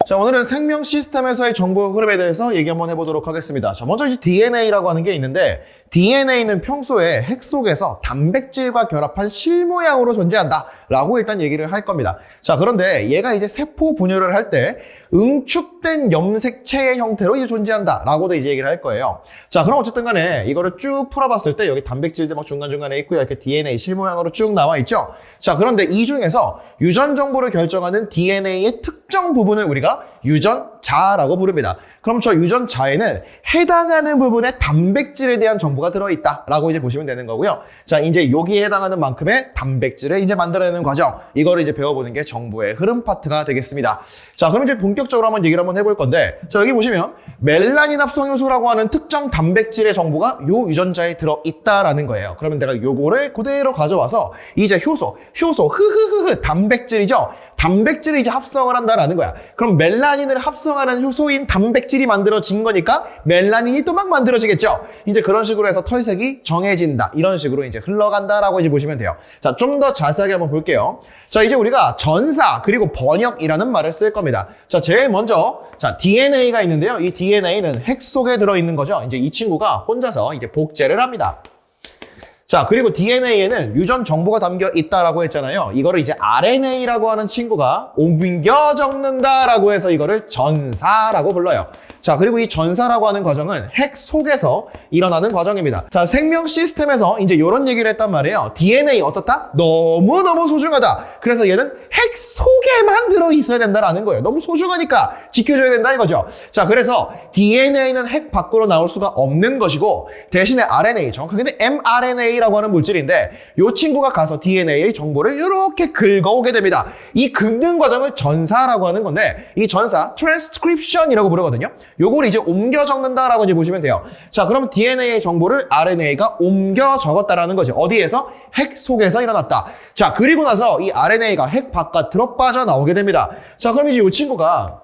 자, 오늘은 생명 시스템에서의 정보 흐름에 대해서 얘기 한번 해보도록 하겠습니다. 자, 먼저 이 DNA라고 하는 게 있는데 DNA는 평소에 핵 속에서 단백질과 결합한 실 모양으로 존재한다 라고 일단 얘기를 할 겁니다. 자, 그런데 얘가 이제 세포 분열을 할 때 응축된 염색체의 형태로 이제 존재한다 라고도 이제 얘기를 할 거예요. 자, 그럼 어쨌든 간에 이거를 쭉 풀어봤을 때 여기 단백질들 막 중간중간에 있고요. 이렇게 DNA 실 모양으로 쭉 나와 있죠. 자, 그런데 이 중에서 유전 정보를 결정하는 DNA의 특정 부분을 우리가 유전자라고 부릅니다. 그럼 저 유전자에는 해당하는 부분에 단백질에 대한 정보가 들어있다라고 이제 보시면 되는 거고요. 자, 이제 여기에 해당하는 만큼의 단백질을 이제 만들어내는 과정, 이거를 이제 배워보는 게 정보의 흐름 파트가 되겠습니다. 자, 그럼 이제 본격적으로 한번 얘기를 한번 해볼 건데, 자, 여기 보시면 멜라닌 합성 효소라고 하는 특정 단백질의 정보가 요 유전자에 들어있다라는 거예요. 그러면 내가 요거를 그대로 가져와서 이제 효소, 단백질이죠. 단백질을 이제 합성을 한다라는 거야. 그럼 멜라닌을 합성하는 효소인 단백질이 만들어진 거니까 멜라닌이 또 막 만들어지겠죠. 이제 그런 식으로 해서 털색이 정해진다. 이런 식으로 이제 흘러간다라고 이제 보시면 돼요. 자, 좀 더 자세하게 한번 볼게요. 자, 이제 우리가 전사 그리고 번역이라는 말을 쓸 겁니다. 자, 제일 먼저 자, DNA가 있는데요. 이 DNA는 핵 속에 들어있는 거죠. 이제 이 친구가 혼자서 이제 복제를 합니다. 자, 그리고 DNA에는 유전 정보가 담겨 있다라고 했잖아요. 이거를 이제 RNA라고 하는 친구가 옮겨 적는다라고 해서 이거를 전사라고 불러요. 자, 그리고 이 전사라고 하는 과정은 핵 속에서 일어나는 과정입니다. 자, 생명 시스템에서 이제 이런 얘기를 했단 말이에요. DNA 어떻다? 너무너무 소중하다. 그래서 얘는 핵 속에만 들어있어야 된다라는 거예요. 너무 소중하니까 지켜줘야 된다 이거죠. 자, 그래서 DNA는 핵 밖으로 나올 수가 없는 것이고 대신에 RNA, 정확하게는 mRNA라고 하는 물질인데 이 친구가 가서 DNA의 정보를 이렇게 긁어오게 됩니다. 이 긁는 과정을 전사라고 하는 건데 이 전사, transcription이라고 부르거든요. 요걸 이제 옮겨 적는다라고 이제 보시면 돼요. 자, 그럼 DNA의 정보를 RNA가 옮겨 적었다라는 거죠. 어디에서? 핵 속에서 일어났다. 자, 그리고 나서 이 RNA가 핵 바깥으로 빠져나오게 됩니다. 자, 그럼 이제 이 친구가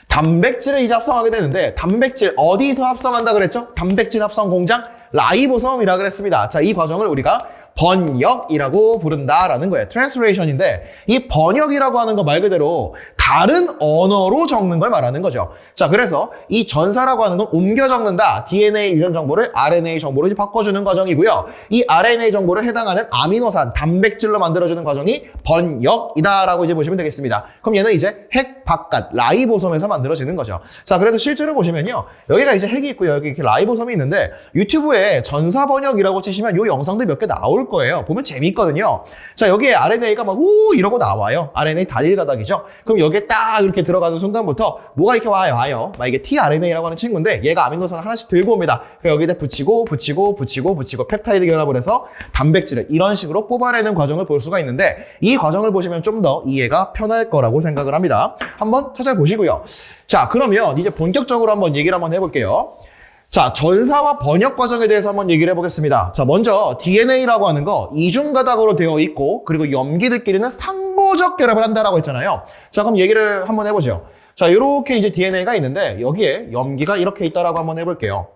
단백질을 이제 합성하게 되는데 단백질 어디서 합성한다 그랬죠? 단백질 합성 공장 라이보솜이라 그랬습니다. 자, 이 과정을 우리가 번역이라고 부른다라는 거예요. 트랜스레이션인데 이 번역이라고 하는 거 말 그대로 다른 언어로 적는 걸 말하는 거죠. 자, 그래서 이 전사라고 하는 건 옮겨 적는다. DNA 유전 정보를 RNA 정보로 이제 바꿔주는 과정이고요. 이 RNA 정보를 해당하는 아미노산, 단백질로 만들어주는 과정이 번역이다라고 이제 보시면 되겠습니다. 그럼 얘는 이제 핵 바깥, 라이보솜에서 만들어지는 거죠. 자, 그래서 실제로 보시면요. 여기가 이제 핵이 있고요. 여기 이렇게 라이보솜이 있는데 유튜브에 전사 번역이라고 치시면 요 영상들 몇 개 나올 거예요. 보면 재미있거든요. 자, 여기에 RNA가 막 우 이러고 나와요. RNA 단일 가닥이죠. 그럼 여기에 딱 이렇게 들어가는 순간부터 뭐가 이렇게 와요. 막 이게 tRNA라고 하는 친구인데 얘가 아미노산을 하나씩 들고 옵니다. 그리고 여기다 붙이고 펩타이드 결합을 해서 단백질을 이런 식으로 뽑아내는 과정을 볼 수가 있는데 이 과정을 보시면 좀 더 이해가 편할 거라고 생각을 합니다. 한번 찾아보시고요. 자, 그러면 이제 본격적으로 한번 얘기를 한번 해볼게요. 자, 전사와 번역 과정에 대해서 한번 얘기를 해보겠습니다. 자, 먼저 DNA라고 하는 거 이중가닥으로 되어 있고 그리고 염기들끼리는 상보적 결합을 한다라고 했잖아요. 자, 그럼 얘기를 한번 해보죠. 자, 이렇게 이제 DNA가 있는데 여기에 염기가 이렇게 있다라고 한번 해볼게요.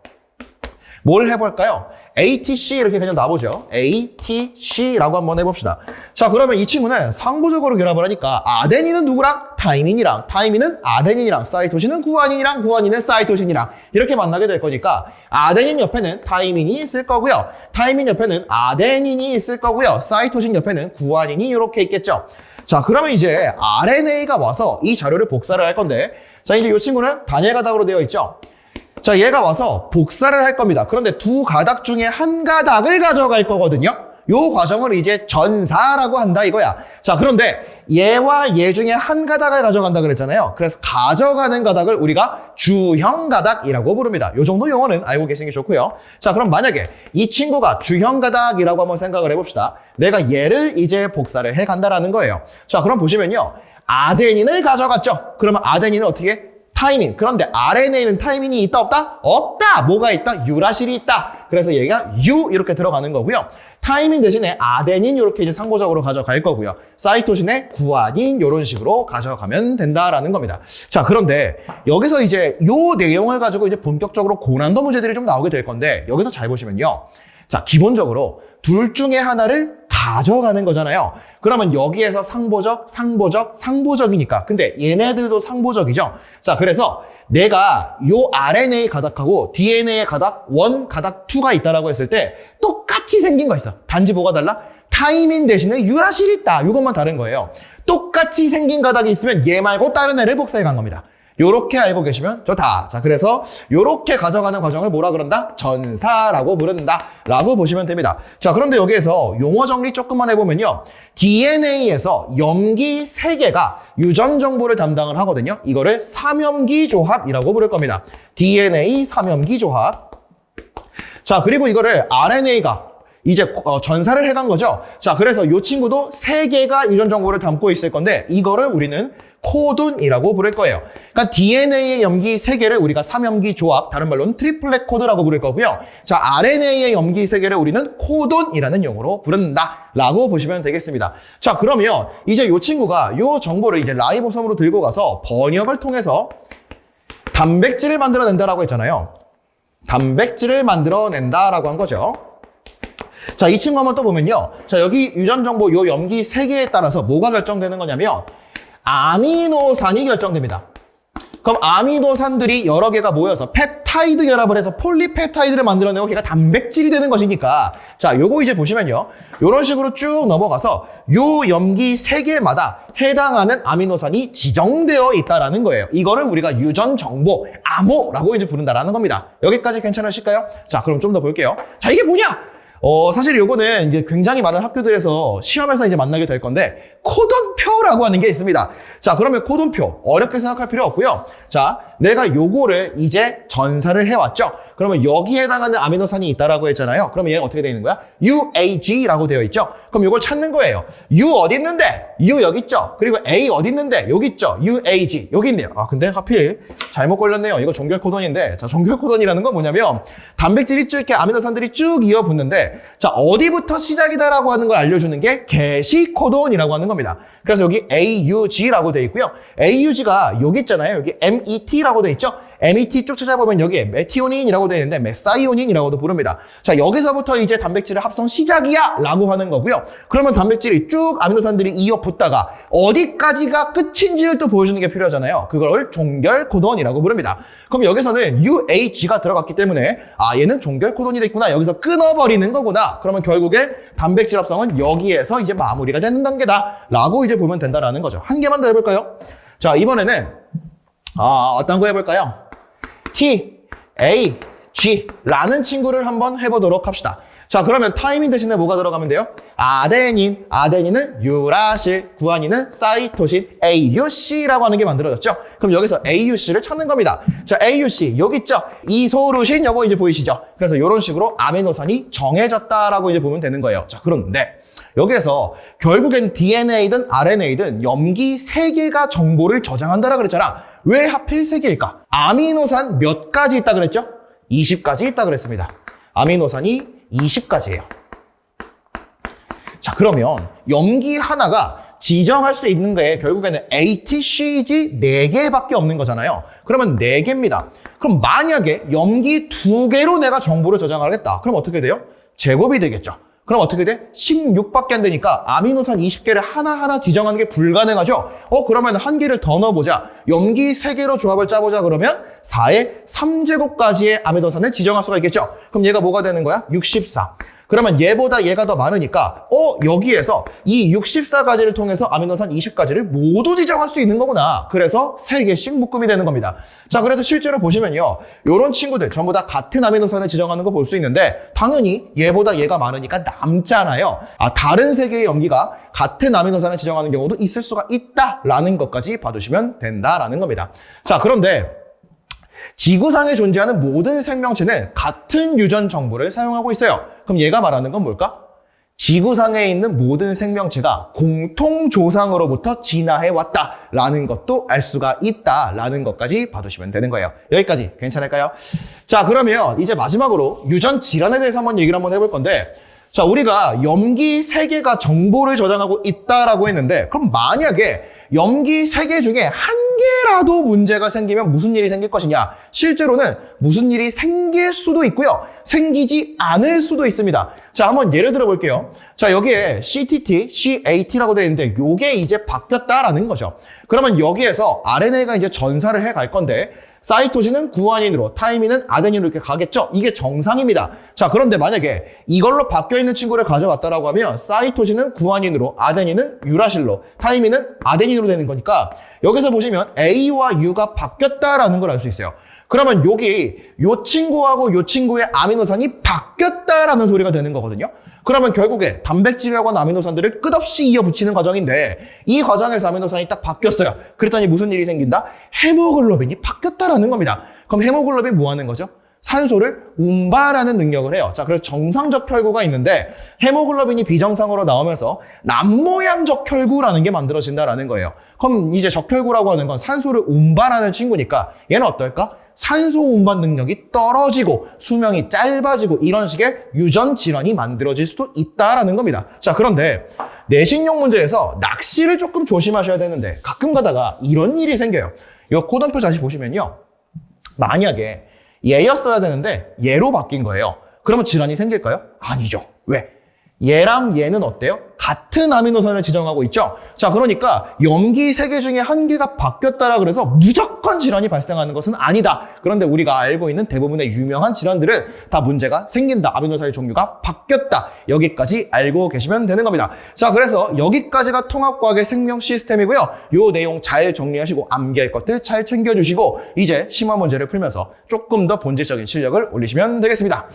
뭘 해볼까요? ATC 이렇게 그냥 놔보죠. ATC라고 한번 해봅시다. 자, 그러면 이 친구는 상부적으로 결합을 하니까 아데닌은 누구랑? 타이민이랑, 타이민은 아데닌이랑, 사이토신은 구아닌이랑, 구아닌은 사이토신이랑 이렇게 만나게 될 거니까 아데닌 옆에는 타이민이 있을 거고요. 타이민 옆에는 아데닌이 있을 거고요. 사이토신 옆에는 구아닌이 이렇게 있겠죠. 자, 그러면 이제 RNA가 와서 이 자료를 복사를 할 건데 자, 이제 이 친구는 단일 가닥으로 되어 있죠. 자, 얘가 와서 복사를 할 겁니다. 그런데 두 가닥 중에 한 가닥을 가져갈 거거든요. 요 과정을 이제 전사라고 한다 이거야. 자, 그런데 얘와 얘 중에 한 가닥을 가져간다 그랬잖아요. 그래서 가져가는 가닥을 우리가 주형 가닥이라고 부릅니다. 요 정도 용어는 알고 계시는 게 좋고요. 자, 그럼 만약에 이 친구가 주형 가닥이라고 한번 생각을 해봅시다. 내가 얘를 이제 복사를 해 간다라는 거예요. 자, 그럼 보시면요. 아데닌을 가져갔죠. 그러면 아데닌은 어떻게? 타이민. 그런데 RNA는 타이민이 있다 없다? 없다. 뭐가 있다? 유라실이 있다. 그래서 얘가 U 이렇게 들어가는 거고요. 타이민 대신에 아데닌 이렇게 이제 상보적으로 가져갈 거고요. 사이토신에 구아닌 이런 식으로 가져가면 된다라는 겁니다. 자, 그런데 여기서 이제 요 내용을 가지고 이제 본격적으로 고난도 문제들이 좀 나오게 될 건데 여기서 잘 보시면요. 자, 기본적으로 둘 중에 하나를 가져가는 거잖아요. 그러면 여기에서 상보적, 상보적, 상보적이니까. 근데 얘네들도 상보적이죠. 자, 그래서 내가 요 RNA 가닥하고 DNA 가닥 1, 가닥 2가 있다라고 했을 때 똑같이 생긴 거 있어. 단지 뭐가 달라? 타이민 대신에 유라실이 있다. 이것만 다른 거예요. 똑같이 생긴 가닥이 있으면 얘 말고 다른 애를 복사해 간 겁니다. 요렇게 알고 계시면 좋다. 자, 그래서 요렇게 가져가는 과정을 뭐라 그런다? 전사라고 부른다. 라고 보시면 됩니다. 자, 그런데 여기에서 용어 정리 조금만 해보면요. DNA에서 염기 3개가 유전 정보를 담당을 하거든요. 이거를 삼염기 조합이라고 부를 겁니다. DNA 삼염기 조합. 자, 그리고 이거를 RNA가 이제 전사를 해간 거죠. 자, 그래서 이 친구도 3개가 유전 정보를 담고 있을 건데 이거를 우리는 코돈이라고 부를 거예요. 그러니까 DNA의 염기 3개를 우리가 삼염기 조합, 다른 말로는 트리플렛 코드라고 부를 거고요. 자, RNA의 염기 3개를 우리는 코돈이라는 용어로 부른다 라고 보시면 되겠습니다. 자, 그러면 이제 이 친구가 이 정보를 이제 라이보솜으로 들고 가서 번역을 통해서 단백질을 만들어낸다라고 했잖아요. 단백질을 만들어낸다라고 한 거죠. 자, 이 친구 한번 또 보면요. 자, 여기 유전 정보 요 염기 3개에 따라서 뭐가 결정되는 거냐면 아미노산이 결정됩니다. 그럼 아미노산들이 여러 개가 모여서 펩타이드 결합을 해서 폴리펩타이드를 만들어내고 걔가 단백질이 되는 것이니까 자, 요거 이제 보시면요. 요런 식으로 쭉 넘어가서 요 염기 3개마다 해당하는 아미노산이 지정되어 있다라는 거예요. 이거를 우리가 유전 정보, 암호라고 이제 부른다라는 겁니다. 여기까지 괜찮으실까요? 자, 그럼 좀 더 볼게요. 자, 이게 뭐냐? 사실 요거는 이제 굉장히 많은 학교들에서 시험에서 이제 만나게 될 건데, 코돈표라고 하는 게 있습니다. 자, 그러면 코돈표. 어렵게 생각할 필요 없고요. 자, 내가 요거를 이제 전사를 해왔죠? 그러면 여기에 해당하는 아미노산이 있다라고 했잖아요. 그러면 얘는 어떻게 되어 있는 거야? UAG라고 되어 있죠? 그럼 요걸 찾는 거예요. U 어디 있는데? U 여기 있죠? 그리고 A 어디 있는데? 여기 있죠? UAG. 여기 있네요. 아, 근데 하필 잘못 걸렸네요. 이거 종결 코돈인데. 자, 종결 코돈이라는 건 뭐냐면, 단백질이 쭉 이렇게 아미노산들이 쭉 이어 붙는데, 자, 어디부터 시작이다라고 하는 걸 알려주는 게 게시 코돈이라고 하는 겁니다. 그래서 여기 AUG라고 되어 있고요. AUG가 여기 있잖아요. 여기 MET라고 되어 있죠? MET 쭉 찾아보면 여기에 메티오닌이라고 되어 있는데 메사이오닌이라고도 부릅니다. 자, 여기서부터 이제 단백질의 합성 시작이야 라고 하는 거고요. 그러면 단백질이 쭉 아미노산들이 이어 붙다가 어디까지가 끝인지를 또 보여주는 게 필요하잖아요. 그걸 종결 코돈이라고 부릅니다. 그럼 여기서는 UAG가 들어갔기 때문에 아, 얘는 종결 코돈이 됐구나. 여기서 끊어버리는 거구나. 그러면 결국에 단백질 합성은 여기에서 이제 마무리가 되는 단계다 라고 이제 보면 된다라는 거죠. 한 개만 더 해볼까요? 자, 이번에는 어떤 거 해볼까요? T, A, G라는 친구를 한번 해보도록 합시다. 자, 그러면 타이민 대신에 뭐가 들어가면 돼요? 아데닌, 아데닌은 유라실, 구아닌은 사이토신, AUC라고 하는 게 만들어졌죠? 그럼 여기서 AUC를 찾는 겁니다. 자, AUC, 여기 있죠? 이소루신, 요거 이제 보이시죠? 그래서 이런 식으로 아미노산이 정해졌다라고 이제 보면 되는 거예요. 자, 그런데 여기에서 결국엔 DNA든 RNA든 염기 3개가 정보를 저장한다라 그랬잖아. 왜 하필 3개일까? 아미노산 몇 가지 있다 그랬죠? 20가지 있다 그랬습니다. 아미노산이 20가지예요. 자, 그러면 염기 하나가 지정할 수 있는 게 결국에는 ATCG 4개밖에 없는 거잖아요. 그러면 4개입니다. 그럼 만약에 염기 2개로 내가 정보를 저장하겠다. 그럼 어떻게 돼요? 제곱이 되겠죠. 그럼 어떻게 돼? 16밖에 안 되니까 아미노산 20개를 하나하나 지정하는 게 불가능하죠? 그러면 한 개를 더 넣어보자. 염기 3개로 조합을 짜보자 그러면 4의 3제곱까지의 아미노산을 지정할 수가 있겠죠? 그럼 얘가 뭐가 되는 거야? 64. 그러면 얘보다 얘가 더 많으니까 여기에서 이 64가지를 통해서 아미노산 20가지를 모두 지정할 수 있는 거구나. 그래서 3개씩 묶음이 되는 겁니다. 자, 그래서 실제로 보시면요. 요런 친구들 전부 다 같은 아미노산을 지정하는 거 볼 수 있는데 당연히 얘보다 얘가 많으니까 남잖아요. 다른 3개의 염기가 같은 아미노산을 지정하는 경우도 있을 수가 있다라는 것까지 봐두시면 된다라는 겁니다. 자, 그런데 지구상에 존재하는 모든 생명체는 같은 유전 정보를 사용하고 있어요. 그럼 얘가 말하는 건 뭘까? 지구상에 있는 모든 생명체가 공통조상으로부터 진화해왔다라는 것도 알 수가 있다라는 것까지 봐두시면 되는 거예요. 여기까지 괜찮을까요? 자, 그러면 이제 마지막으로 유전 질환에 대해서 얘기를 한번 해볼 건데, 자, 우리가 염기 3개가 정보를 저장하고 있다라고 했는데, 그럼 만약에 염기 3개 중에 한 개라도 문제가 생기면 무슨 일이 생길 것이냐? 실제로는 무슨 일이 생길 수도 있고요. 생기지 않을 수도 있습니다. 자, 한번 예를 들어 볼게요. 자, 여기에 CTT, CAT라고 되어 있는데 요게 이제 바뀌었다라는 거죠. 그러면 여기에서 RNA가 이제 전사를 해 갈 건데 사이토신은 구아닌으로, 타이민은 아데닌으로 이렇게 가겠죠? 이게 정상입니다. 자, 그런데 만약에 이걸로 바뀌어 있는 친구를 가져왔다라고 하면 사이토신은 구아닌으로, 아데닌은 유라실로, 타이민은 아데닌으로 되는 거니까 여기서 보시면 A와 U가 바뀌었다라는 걸 알 수 있어요. 그러면 여기 요 친구하고 요 친구의 아미노산이 바뀌었다라는 소리가 되는 거거든요. 그러면 결국에 단백질이라고 하는 아미노산들을 끝없이 이어붙이는 과정인데 이 과정에서 아미노산이 딱 바뀌었어요. 그랬더니 무슨 일이 생긴다? 헤모글로빈이 바뀌었다라는 겁니다. 그럼 헤모글로빈 뭐 하는 거죠? 산소를 운반하는 능력을 해요. 자, 그래서 정상적 혈구가 있는데 헤모글로빈이 비정상으로 나오면서 남모양적 혈구라는 게 만들어진다라는 거예요. 그럼 이제 적혈구라고 하는 건 산소를 운반하는 친구니까 얘는 어떨까? 산소 운반 능력이 떨어지고 수명이 짧아지고 이런 식의 유전 질환이 만들어질 수도 있다라는 겁니다. 자, 그런데 내신용 문제에서 낚시를 조금 조심하셔야 되는데 가끔 가다가 이런 일이 생겨요. 이 코던표 다시 보시면요. 만약에 얘였어야 되는데 얘로 바뀐 거예요. 그러면 질환이 생길까요? 아니죠. 왜? 얘랑 얘는 어때요? 같은 아미노산을 지정하고 있죠? 자, 그러니까 염기 3개 중에 1개가 바뀌었다라 그래서 무조건 질환이 발생하는 것은 아니다. 그런데 우리가 알고 있는 대부분의 유명한 질환들은 다 문제가 생긴다. 아미노산의 종류가 바뀌었다. 여기까지 알고 계시면 되는 겁니다. 자, 그래서 여기까지가 통합과학의 생명 시스템이고요. 요 내용 잘 정리하시고 암기할 것들 잘 챙겨주시고 이제 심화 문제를 풀면서 조금 더 본질적인 실력을 올리시면 되겠습니다.